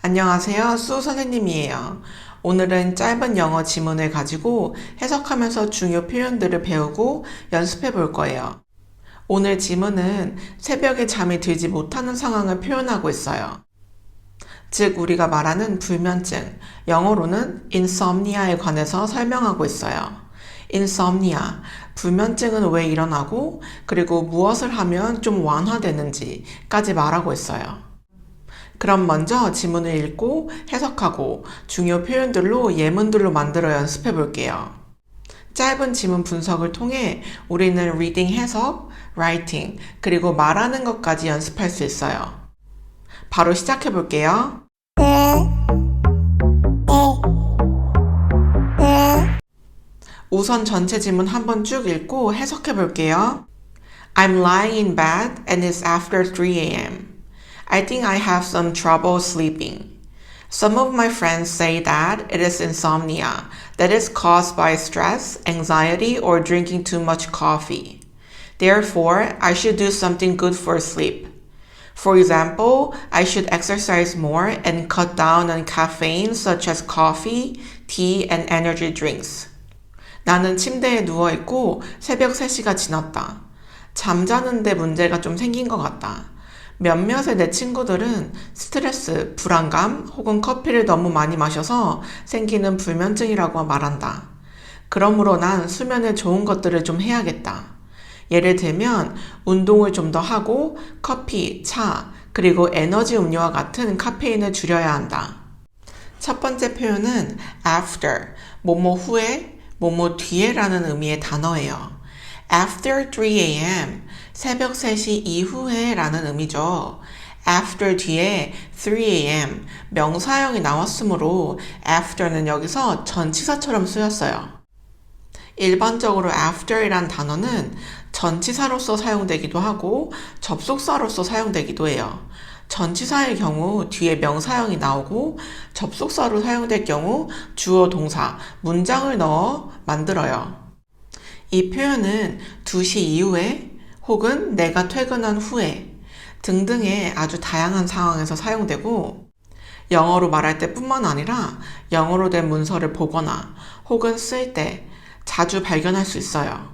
안녕하세요. 수 선생님이에요. 오늘은 짧은 영어 지문을 가지고 해석하면서 중요 표현들을 배우고 연습해 볼 거예요. 오늘 지문은 새벽에 잠이 들지 못하는 상황을 표현하고 있어요. 즉, 우리가 말하는 불면증, 영어로는 insomnia에 관해서 설명하고 있어요. insomnia, 불면증은 왜 일어나고, 그리고 무엇을 하면 좀 완화되는지까지 말하고 있어요. 그럼 먼저 지문을 읽고 해석하고 중요 표현들로 예문들로 만들어 연습해 볼게요. 짧은 지문 분석을 통해 우리는 reading 해석, writing, 그리고 말하는 것까지 연습할 수 있어요. 바로 시작해 볼게요. 우선 전체 지문 한번 쭉 읽고 해석해 볼게요. I'm lying in bed and it's after 3 a.m. I think I have some trouble sleeping. Some of my friends say that it is insomnia that is caused by stress, anxiety, or drinking too much coffee. Therefore, I should do something good for sleep. For example, I should exercise more and cut down on caffeine such as coffee, tea, and energy drinks. 나는 침대에 누워있고 새벽 3시가 지났다. 잠자는데 문제가 좀 생긴 것 같다. 몇몇의 내 친구들은 스트레스, 불안감 혹은 커피를 너무 많이 마셔서 생기는 불면증이라고 말한다. 그러므로 난 수면에 좋은 것들을 좀 해야겠다. 예를 들면 운동을 좀 더 하고 커피, 차, 그리고 에너지 음료와 같은 카페인을 줄여야 한다. 첫 번째 표현은 after, 뭐뭐 후에, 뭐뭐 뒤에라는 의미의 단어예요. After 3 a.m. 새벽 3시 이후에 라는 의미죠. After 뒤에 3 a.m. 명사형이 나왔으므로 after는 여기서 전치사처럼 쓰였어요. 일반적으로 after이란 단어는 전치사로서 사용되기도 하고 접속사로서 사용되기도 해요. 전치사의 경우 뒤에 명사형이 나오고 접속사로 사용될 경우 주어 동사, 문장을 넣어 만들어요. 이 표현은 2시 이후에 혹은 내가 퇴근한 후에 등등의 아주 다양한 상황에서 사용되고 영어로 말할 때뿐만 아니라 영어로 된 문서를 보거나 혹은 쓸 때 자주 발견할 수 있어요.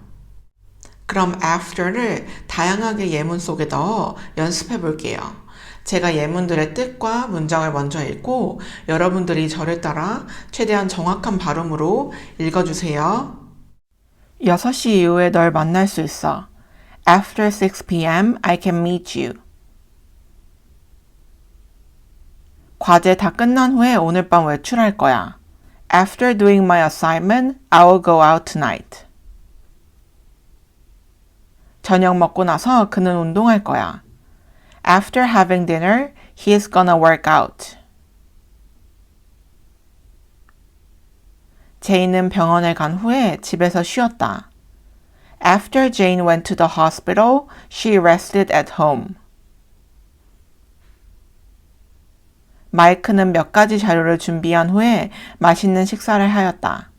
그럼 after를 다양하게 예문 속에 넣어 연습해 볼게요. 제가 예문들의 뜻과 문장을 먼저 읽고 여러분들이 저를 따라 최대한 정확한 발음으로 읽어주세요. 6시 이후에 널 만날 수 있어. After 6 p.m. I can meet you. 과제 다 끝난 후에 오늘 밤 외출할 거야. After doing my assignment, I will go out tonight. 저녁 먹고 나서 그는 운동할 거야. After having dinner, he is gonna work out. 제이는 병원에 간 후에 집에서 쉬었다. After Jane went to the hospital, she rested at home. 마이크는 몇 가지 자료를 준비한 후에 맛있는 식사를 하였다.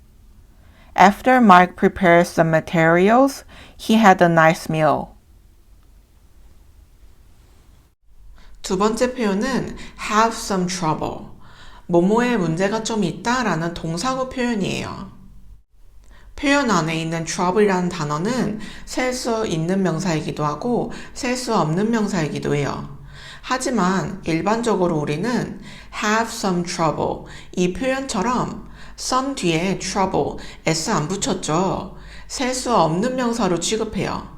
After Mark prepared some materials, he had a nice meal. 두 번째 표현은 have some trouble. 뭐뭐에 문제가 좀 있다라는 동사구 표현이에요. 표현 안에 있는 trouble이라는 단어는 셀 수 있는 명사이기도 하고 셀 수 없는 명사이기도 해요. 하지만 일반적으로 우리는 have some trouble 이 표현처럼 some 뒤에 trouble, s 안 붙였죠. 셀 수 없는 명사로 취급해요.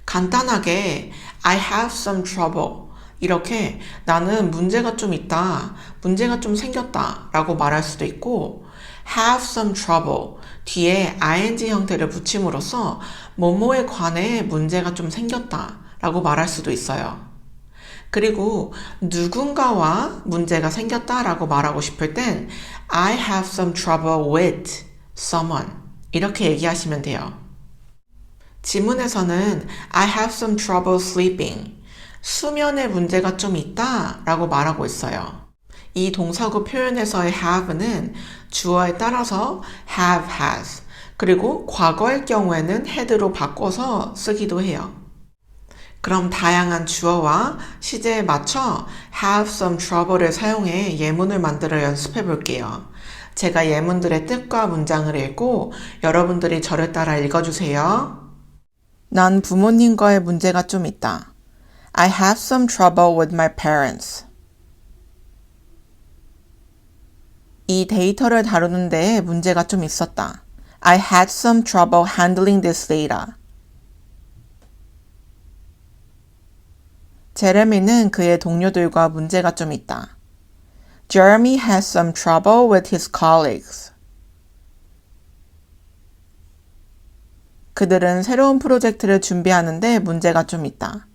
간단하게 I have some trouble 이렇게 나는 문제가 좀 있다, 문제가 좀 생겼다 라고 말할 수도 있고 have some trouble 뒤에 ing 형태를 붙임으로써 뭐뭐에 관해 문제가 좀 생겼다 라고 말할 수도 있어요. 그리고 누군가와 문제가 생겼다 라고 말하고 싶을 땐 I have some trouble with someone 이렇게 얘기하시면 돼요. 지문에서는 I have some trouble sleeping 수면에 문제가 좀 있다 라고 말하고 있어요. 이 동사구 표현에서의 have는 주어에 따라서 have, has 그리고 과거의 경우에는 had로 바꿔서 쓰기도 해요. 그럼 다양한 주어와 시제에 맞춰 have some trouble를 사용해 예문을 만들어 연습해 볼게요. 제가 예문들의 뜻과 문장을 읽고 여러분들이 저를 따라 읽어주세요. 난 부모님과의 문제가 좀 있다. I have some trouble with my parents. 이 데이터를 다루는 데에 문제가 좀 있었다. I had some trouble handling this data. 제레미는 그의 동료들과 문제가 좀 있다. Jeremy has some trouble with his colleagues. 그들은 새로운 프로젝트를 준비하는데 문제가 좀 있다.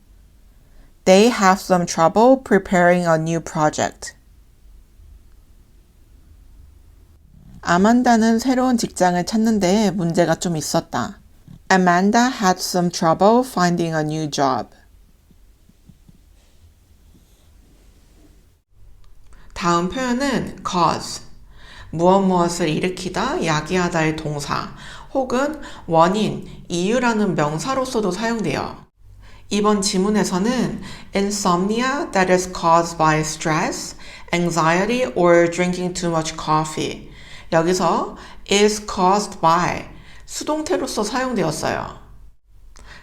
They have some trouble preparing a new project. 아만다는 새로운 직장을 찾는 데에 문제가 좀 있었다. Amanda had some trouble finding a new job. 다음 표현은 cause. 무엇을 일으키다, 야기하다의 동사, 혹은 원인, 이유라는 명사로서도 사용돼요. 이번 지문에서는 insomnia that is caused by stress, anxiety, or drinking too much coffee. 여기서 is caused by 수동태로서 사용되었어요.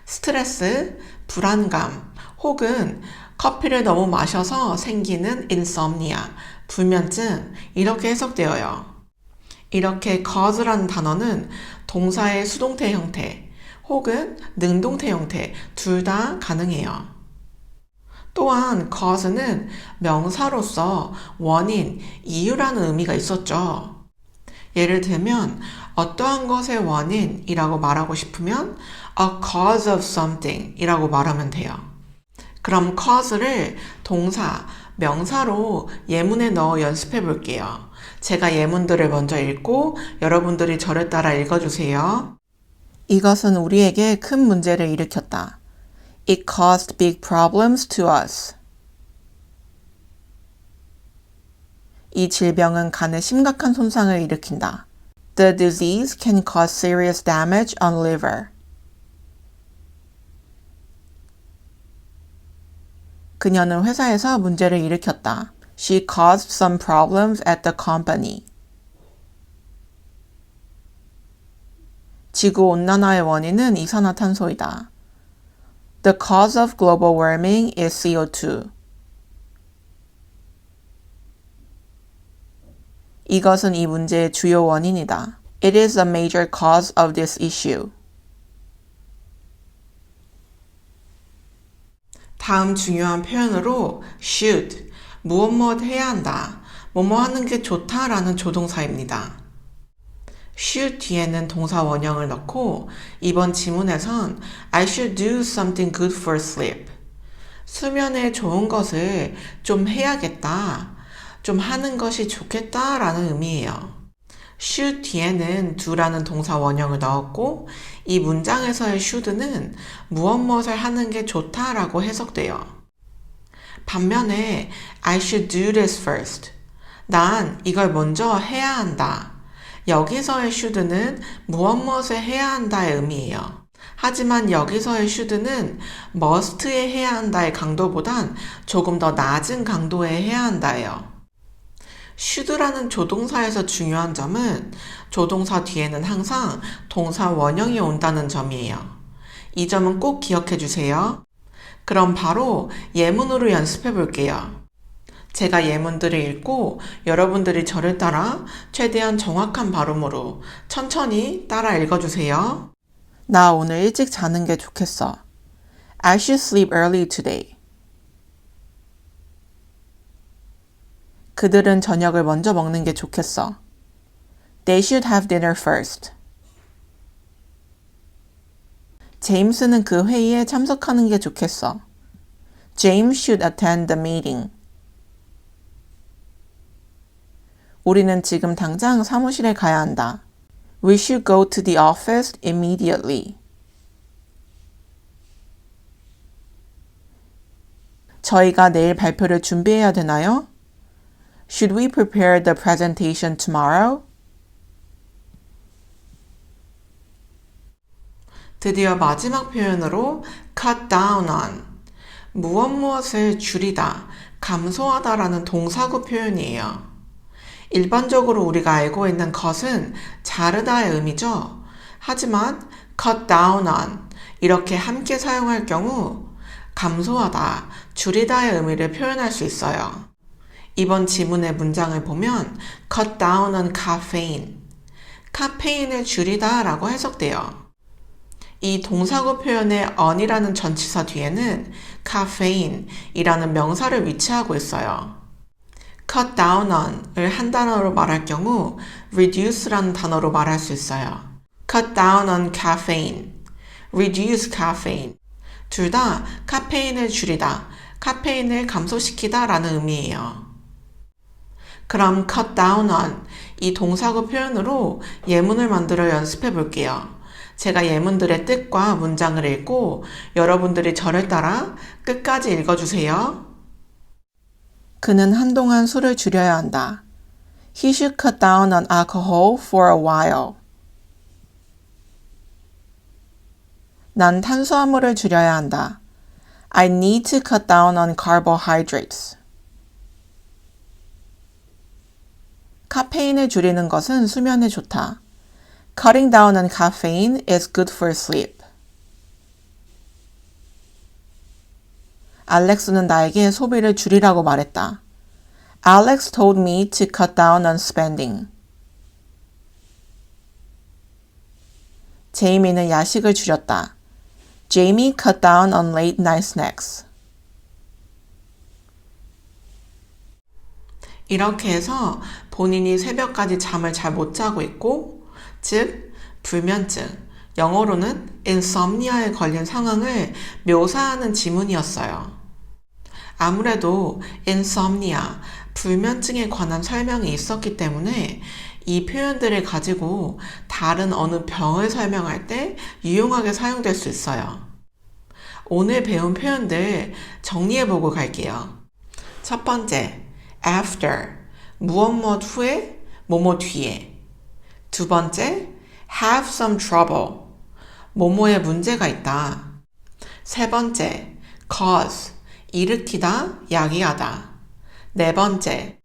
스트레스, 불안감, 혹은 커피를 너무 마셔서 생기는 insomnia, 불면증 이렇게 해석되어요. 이렇게 cause라는 단어는 동사의 수동태 형태 혹은 능동태 형태 둘 다 가능해요. 또한 cause는 명사로서 원인, 이유라는 의미가 있었죠. 예를 들면 어떠한 것의 원인이라고 말하고 싶으면 a cause of something 이라고 말하면 돼요. 그럼 cause를 동사, 명사로 예문에 넣어 연습해 볼게요. 제가 예문들을 먼저 읽고 여러분들이 저를 따라 읽어주세요. 이것은 우리에게 큰 문제를 일으켰다. It caused big problems to us. 이 질병은 간에 심각한 손상을 일으킨다. The disease can cause serious damage on liver. 그녀는 회사에서 문제를 일으켰다. She caused some problems at the company. 지구온난화의 원인은 이산화탄소이다. The cause of global warming is CO2. 이것은 이 문제의 주요 원인이다. It is a major cause of this issue. 다음 중요한 표현으로 should, 무엇 해야 한다, 뭐뭐 하는 게 좋다라는 조동사입니다. should 뒤에는 동사 원형을 넣고 이번 지문에선 I should do something good for sleep. 수면에 좋은 것을 좀 해야겠다, 좀 하는 것이 좋겠다 라는 의미예요. should 뒤에는 do라는 동사 원형을 넣었고 이 문장에서의 should는 무엇을 하는 게 좋다라고 해석돼요. 반면에 I should do this first. 난 이걸 먼저 해야 한다. 여기서의 should는 무엇을 해야 한다의 의미예요. 하지만 여기서의 should는 must에 해야 한다의 강도보단 조금 더 낮은 강도에 해야 한다예요. should라는 조동사에서 중요한 점은 조동사 뒤에는 항상 동사 원형이 온다는 점이에요. 이 점은 꼭 기억해 주세요. 그럼 바로 예문으로 연습해 볼게요. 제가 예문들을 읽고 여러분들이 저를 따라 최대한 정확한 발음으로 천천히 따라 읽어주세요. 나 오늘 일찍 자는 게 좋겠어. I should sleep early today. 그들은 저녁을 먼저 먹는 게 좋겠어. They should have dinner first. 제임스는 그 회의에 참석하는 게 좋겠어. James should attend the meeting. 우리는 지금 당장 사무실에 가야 한다. We should go to the office immediately. 저희가 내일 발표를 준비해야 되나요? Should we prepare the presentation tomorrow? 드디어 마지막 표현으로 cut down on, 무엇을 줄이다, 감소하다라는 동사구 표현이에요. 일반적으로 우리가 알고 있는 cut은 자르다의 의미죠. 하지만 cut down on 이렇게 함께 사용할 경우 감소하다, 줄이다의 의미를 표현할 수 있어요. 이번 지문의 문장을 보면 cut down on caffeine, 카페인을 줄이다 라고 해석돼요. 이 동사구 표현의 on이라는 전치사 뒤에는 caffeine 이라는 명사를 위치하고 있어요. cut down on을 한 단어로 말할 경우 reduce라는 단어로 말할 수 있어요. cut down on caffeine, reduce caffeine. 둘 다 카페인을 줄이다, 카페인을 감소시키다 라는 의미예요. 그럼 cut down on 이 동사구 표현으로 예문을 만들어 연습해 볼게요. 제가 예문들의 뜻과 문장을 읽고 여러분들이 저를 따라 끝까지 읽어주세요. 그는 한동안 술을 줄여야 한다. He should cut down on alcohol for a while. 난 탄수화물을 줄여야 한다. I need to cut down on carbohydrates. 카페인을 줄이는 것은 수면에 좋다. Cutting down on caffeine is good for sleep. 알렉스는 나에게 소비를 줄이라고 말했다. Alex told me to cut down on spending. 제이미는 야식을 줄였다. Jamie cut down on late night snacks. 이렇게 해서 본인이 새벽까지 잠을 잘 못 자고 있고, 즉 불면증, 영어로는 insomnia에 걸린 상황을 묘사하는 지문이었어요. 아무래도 insomnia, 불면증에 관한 설명이 있었기 때문에 이 표현들을 가지고 다른 어느 병을 설명할 때 유용하게 사용될 수 있어요. 오늘 배운 표현들 정리해보고 갈게요. 첫 번째, after, 무엇 후에, 뭐뭐 뒤에. 두 번째, have some trouble, 뭐뭐에 문제가 있다. 세 번째, cause, 일으키다, 야기하다. 네 번째,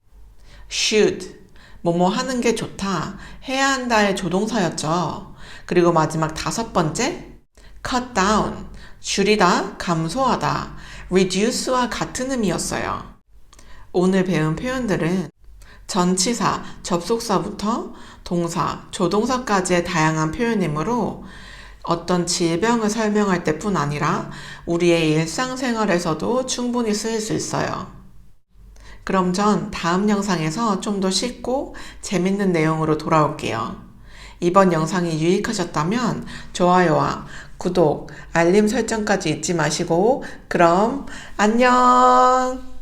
should, 뭐뭐 하는 게 좋다, 해야 한다의 조동사였죠. 그리고 마지막 다섯 번째, cut down, 줄이다, 감소하다, reduce와 같은 의미였어요. 오늘 배운 표현들은 전치사, 접속사부터 동사, 조동사까지의 다양한 표현이므로 어떤 질병을 설명할 때뿐 아니라 우리의 일상생활에서도 충분히 쓰일 수 있어요. 그럼 전 다음 영상에서 좀 더 쉽고 재밌는 내용으로 돌아올게요. 이번 영상이 유익하셨다면 좋아요와 구독, 알림 설정까지 잊지 마시고 그럼 안녕!